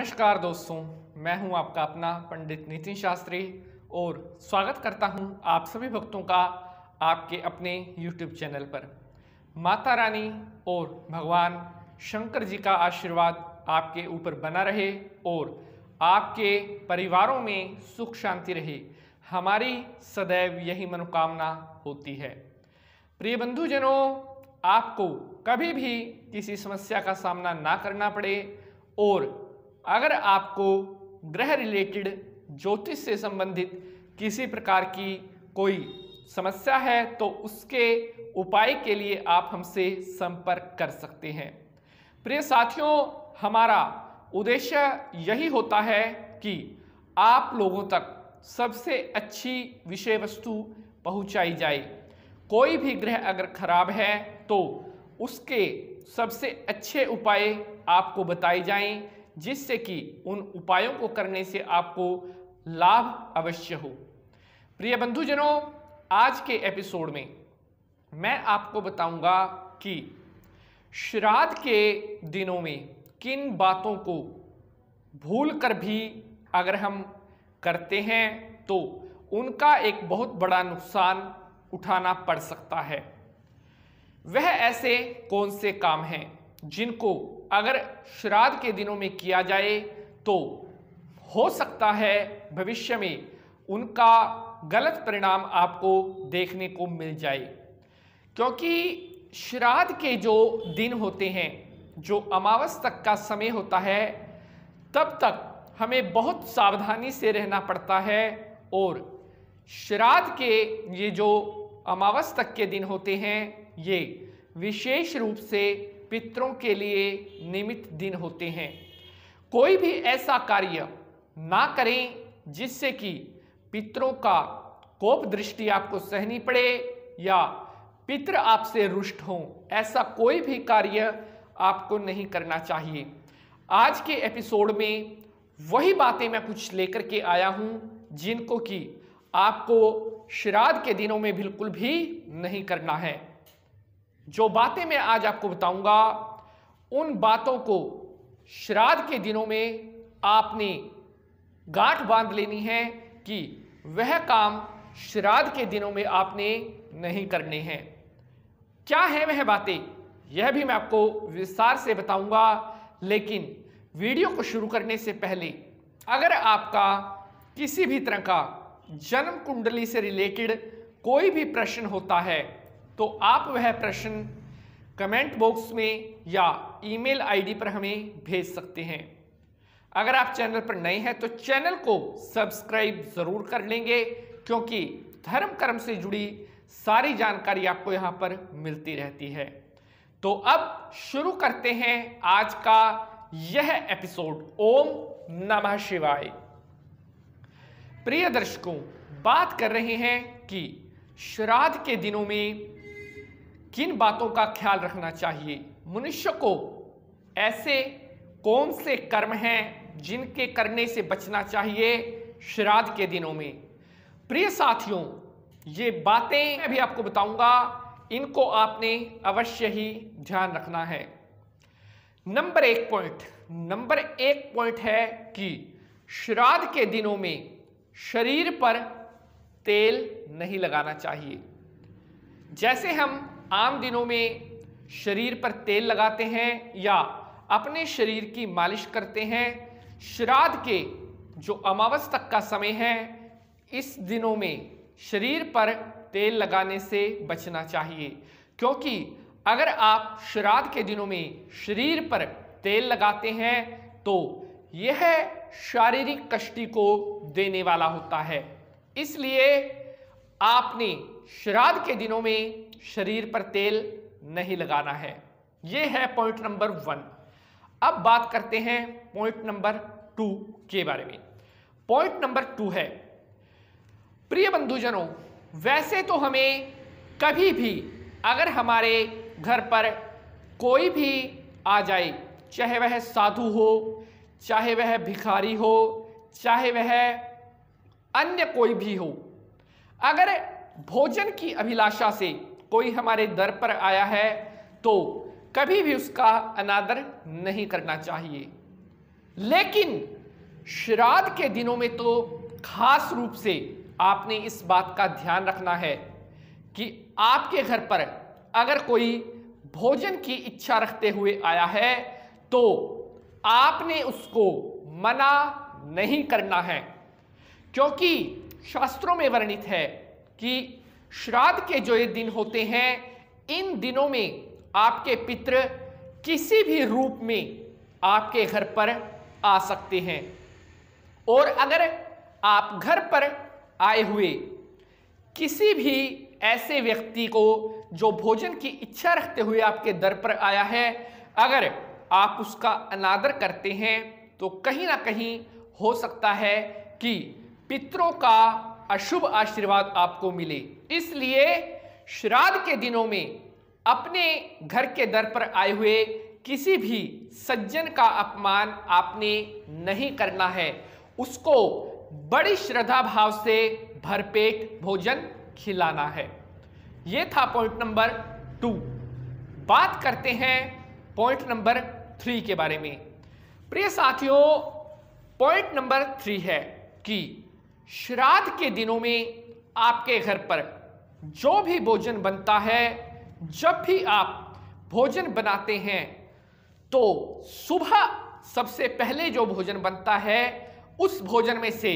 नमस्कार दोस्तों, मैं हूं आपका अपना पंडित नितिन शास्त्री और स्वागत करता हूं आप सभी भक्तों का आपके अपने YouTube चैनल पर। माता रानी और भगवान शंकर जी का आशीर्वाद आपके ऊपर बना रहे और आपके परिवारों में सुख शांति रहे, हमारी सदैव यही मनोकामना होती है। प्रिय बंधुजनों, आपको कभी भी किसी समस्या का सामना ना करना पड़े और अगर आपको ग्रह रिलेटेड ज्योतिष से संबंधित किसी प्रकार की कोई समस्या है तो उसके उपाय के लिए आप हमसे संपर्क कर सकते हैं। प्रिय साथियों, हमारा उद्देश्य यही होता है कि आप लोगों तक सबसे अच्छी विषय वस्तु पहुंचाई जाए। कोई भी ग्रह अगर खराब है तो उसके सबसे अच्छे उपाय आपको बताए जाएं, जिससे कि उन उपायों को करने से आपको लाभ अवश्य हो। प्रिय बंधुजनों, आज के एपिसोड में मैं आपको बताऊंगा कि श्राद्ध के दिनों में किन बातों को भूल कर भी अगर हम करते हैं तो उनका एक बहुत बड़ा नुकसान उठाना पड़ सकता है। वह ऐसे कौन से काम हैं जिनको अगर श्राद्ध के दिनों में किया जाए तो हो सकता है भविष्य में उनका गलत परिणाम आपको देखने को मिल जाए। क्योंकि श्राद्ध के जो दिन होते हैं, जो अमावस तक का समय होता है, तब तक हमें बहुत सावधानी से रहना पड़ता है और श्राद्ध के ये जो अमावस तक के दिन होते हैं, ये विशेष रूप से पितरों के लिए निमित्त दिन होते हैं। कोई भी ऐसा कार्य ना करें जिससे कि पितरों का कोप दृष्टि आपको सहनी पड़े या पितृ आपसे रुष्ट हों। ऐसा कोई भी कार्य आपको नहीं करना चाहिए। आज के एपिसोड में वही बातें मैं कुछ लेकर के आया हूं जिनको कि आपको श्राद्ध के दिनों में बिल्कुल भी नहीं करना है। जो बातें मैं आज आपको बताऊंगा, उन बातों को श्राद्ध के दिनों में आपने गांठ बांध लेनी है कि वह काम श्राद्ध के दिनों में आपने नहीं करने हैं। क्या है वह बातें, यह भी मैं आपको विस्तार से बताऊंगा। लेकिन वीडियो को शुरू करने से पहले अगर आपका किसी भी तरह का जन्म कुंडली से रिलेटेड कोई भी प्रश्न होता है तो आप वह प्रश्न कमेंट बॉक्स में या ईमेल आईडी पर हमें भेज सकते हैं। अगर आप चैनल पर नए हैं तो चैनल को सब्सक्राइब जरूर कर लेंगे, क्योंकि धर्म कर्म से जुड़ी सारी जानकारी आपको यहां पर मिलती रहती है। तो अब शुरू करते हैं आज का यह एपिसोड। ओम नमः शिवाय। प्रिय दर्शकों, बात कर रहे हैं कि श्राद्ध के दिनों में किन बातों का ख्याल रखना चाहिए। मनुष्य को ऐसे कौन से कर्म हैं जिनके करने से बचना चाहिए श्राद्ध के दिनों में। प्रिय साथियों, ये बातें मैं भी आपको बताऊंगा, इनको आपने अवश्य ही ध्यान रखना है। नंबर एक पॉइंट है कि श्राद्ध के दिनों में शरीर पर तेल नहीं लगाना चाहिए। जैसे हम आम दिनों में शरीर पर तेल लगाते हैं या अपने शरीर की मालिश करते हैं, श्राद्ध के जो अमावस तक का समय है, इस दिनों में शरीर पर तेल लगाने से बचना चाहिए। क्योंकि अगर आप श्राद्ध के दिनों में शरीर पर तेल लगाते हैं तो यह शारीरिक कष्टि को देने वाला होता है। इसलिए आपने श्राद्ध के दिनों में शरीर पर तेल नहीं लगाना है। यह है पॉइंट नंबर 1। अब बात करते हैं पॉइंट नंबर 2 के बारे में। पॉइंट नंबर 2 है, प्रिय बंधुजनों, वैसे तो हमें कभी भी अगर हमारे घर पर कोई भी आ जाए, चाहे वह साधु हो, चाहे वह भिखारी हो, चाहे वह अन्य कोई भी हो, अगर भोजन की अभिलाषा से कोई हमारे दर पर आया है तो कभी भी उसका अनादर नहीं करना चाहिए। लेकिन श्राद्ध के दिनों में तो खास रूप से आपने इस बात का ध्यान रखना है कि आपके घर पर अगर कोई भोजन की इच्छा रखते हुए आया है तो आपने उसको मना नहीं करना है, क्योंकि शास्त्रों में वर्णित है कि श्राद्ध के जो ये दिन होते हैं, इन दिनों में आपके पितृ किसी भी रूप में आपके घर पर आ सकते हैं। और अगर आप घर पर आए हुए किसी भी ऐसे व्यक्ति को जो भोजन की इच्छा रखते हुए आपके दर पर आया है, अगर आप उसका अनादर करते हैं तो कहीं ना कहीं हो सकता है कि पितरों का अशुभ आशीर्वाद आपको मिले। इसलिए श्राद्ध के दिनों में अपने घर के दर पर आए हुए किसी भी सज्जन का अपमान आपने नहीं करना है, उसको बड़ी श्रद्धा भाव से भरपेट भोजन खिलाना है। ये था पॉइंट नंबर 2। बात करते हैं पॉइंट नंबर 3 के बारे में। प्रिय साथियों, पॉइंट नंबर 3 है कि श्राद्ध के दिनों में आपके घर पर जो भी भोजन बनता है, जब भी आप भोजन बनाते हैं तो सुबह सबसे पहले जो भोजन बनता है उस भोजन में से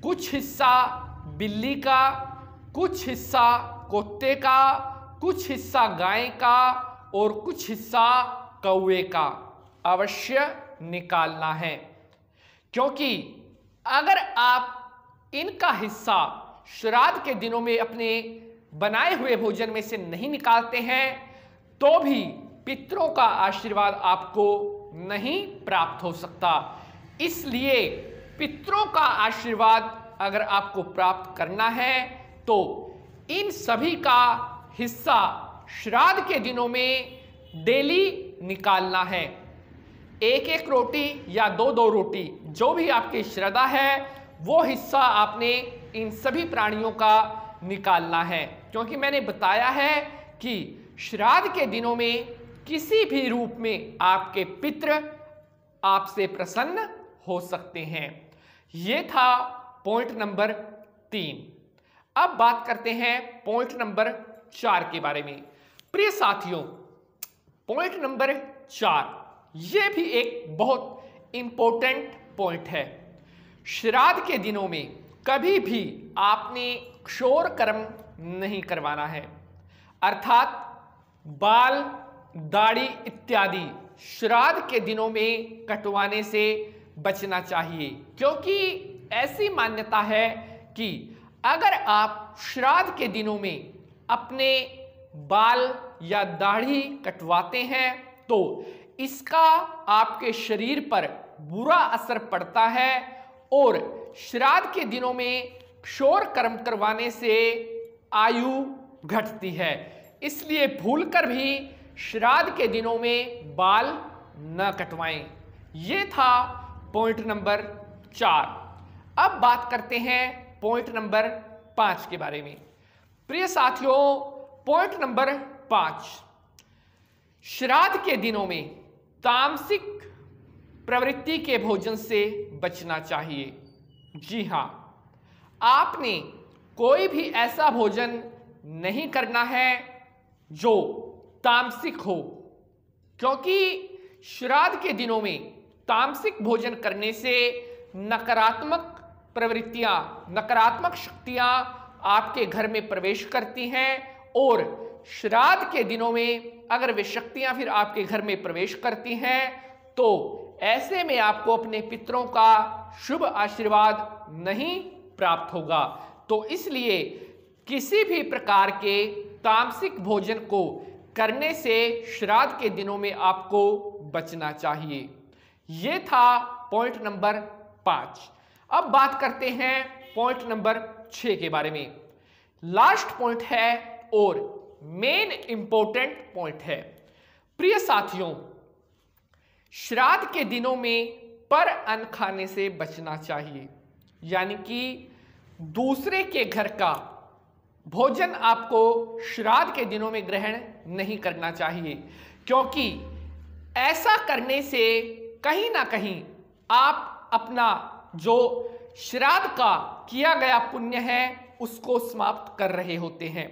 कुछ हिस्सा बिल्ली का, कुछ हिस्सा कुत्ते का, कुछ हिस्सा गाय का और कुछ हिस्सा कौवे का अवश्य निकालना है, क्योंकि अगर आप इनका हिस्सा श्राद्ध के दिनों में अपने बनाए हुए भोजन में से नहीं निकालते हैं तो भी पितरों का आशीर्वाद आपको नहीं प्राप्त हो सकता। इसलिए पितरों का आशीर्वाद अगर आपको प्राप्त करना है तो इन सभी का हिस्सा श्राद्ध के दिनों में डेली निकालना है। एक एक रोटी या दो दो रोटी, जो भी आपकी श्रद्धा है वो हिस्सा आपने इन सभी प्राणियों का निकालना है, क्योंकि मैंने बताया है कि श्राद्ध के दिनों में किसी भी रूप में आपके पितृ आपसे प्रसन्न हो सकते हैं। ये था पॉइंट नंबर 3। अब बात करते हैं पॉइंट नंबर 4 के बारे में। प्रिय साथियों, पॉइंट नंबर 4 ये भी एक बहुत इंपॉर्टेंट पॉइंट है। श्राद्ध के दिनों में कभी भी आपने क्षौर कर्म नहीं करवाना है, अर्थात बाल, दाढ़ी इत्यादि श्राद्ध के दिनों में कटवाने से बचना चाहिए, क्योंकि ऐसी मान्यता है कि अगर आप श्राद्ध के दिनों में अपने बाल या दाढ़ी कटवाते हैं तो इसका आपके शरीर पर बुरा असर पड़ता है और श्राद्ध के दिनों में क्षौर कर्म करवाने से आयु घटती है। इसलिए भूलकर भी श्राद्ध के दिनों में बाल न कटवाएं। ये था पॉइंट नंबर 4। अब बात करते हैं पॉइंट नंबर 5 के बारे में। प्रिय साथियों, पॉइंट नंबर 5, श्राद्ध के दिनों में तामसिक प्रवृत्ति के भोजन से बचना चाहिए। जी हाँ, आपने कोई भी ऐसा भोजन नहीं करना है जो तामसिक हो, क्योंकि श्राद्ध के दिनों में तामसिक भोजन करने से नकारात्मक प्रवृत्तियां, नकारात्मक शक्तियां आपके घर में प्रवेश करती हैं और श्राद्ध के दिनों में अगर वे शक्तियां फिर आपके घर में प्रवेश करती हैं तो ऐसे में आपको अपने पितरों का शुभ आशीर्वाद नहीं प्राप्त होगा। तो इसलिए किसी भी प्रकार के तामसिक भोजन को करने से श्राद्ध के दिनों में आपको बचना चाहिए। ये था पॉइंट नंबर 5। अब बात करते हैं पॉइंट नंबर 6 के बारे में। लास्ट पॉइंट है और मेन इंपॉर्टेंट पॉइंट है। प्रिय साथियों, श्राद्ध के दिनों में पर अन्न खाने से बचना चाहिए, यानी कि दूसरे के घर का भोजन आपको श्राद्ध के दिनों में ग्रहण नहीं करना चाहिए, क्योंकि ऐसा करने से कहीं ना कहीं आप अपना जो श्राद्ध का किया गया पुण्य है उसको समाप्त कर रहे होते हैं।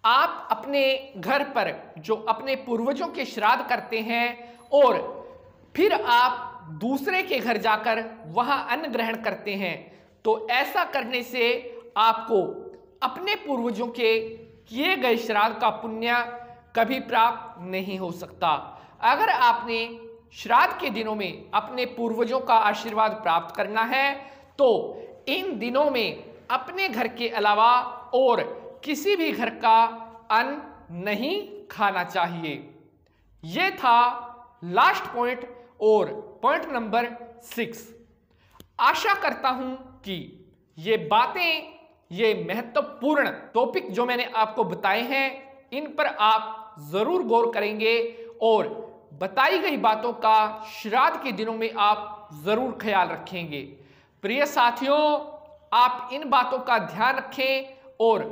आप अपने घर पर जो अपने पूर्वजों के श्राद्ध करते हैं और फिर आप दूसरे के घर जाकर वहां अन्न ग्रहण करते हैं, तो ऐसा करने से आपको अपने पूर्वजों के किए गए श्राद्ध का पुण्य कभी प्राप्त नहीं हो सकता। अगर आपने श्राद्ध के दिनों में अपने पूर्वजों का आशीर्वाद प्राप्त करना है तो इन दिनों में अपने घर के अलावा और किसी भी घर का अन्न नहीं खाना चाहिए। यह था लास्ट पॉइंट और पॉइंट नंबर 6। आशा करता हूं कि ये बातें, ये महत्वपूर्ण टॉपिक जो मैंने आपको बताए हैं, इन पर आप जरूर गौर करेंगे और बताई गई बातों का श्राद्ध के दिनों में आप जरूर ख्याल रखेंगे। प्रिय साथियों, आप इन बातों का ध्यान रखें और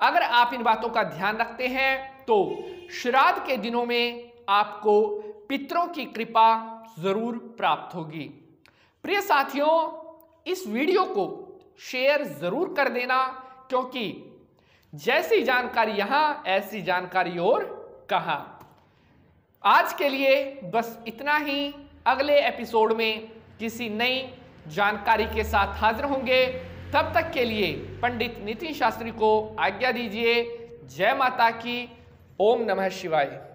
अगर आप इन बातों का ध्यान रखते हैं तो श्राद्ध के दिनों में आपको पितरों की कृपा जरूर प्राप्त होगी। प्रिय साथियों, इस वीडियो को शेयर जरूर कर देना, क्योंकि जैसी जानकारी यहां ऐसी जानकारी और कहां। आज के लिए बस इतना ही। अगले एपिसोड में किसी नई जानकारी के साथ हाजिर होंगे। तब तक के लिए पंडित नितिन शास्त्री को आज्ञा दीजिए। जय माता की। ओम नमः शिवाय।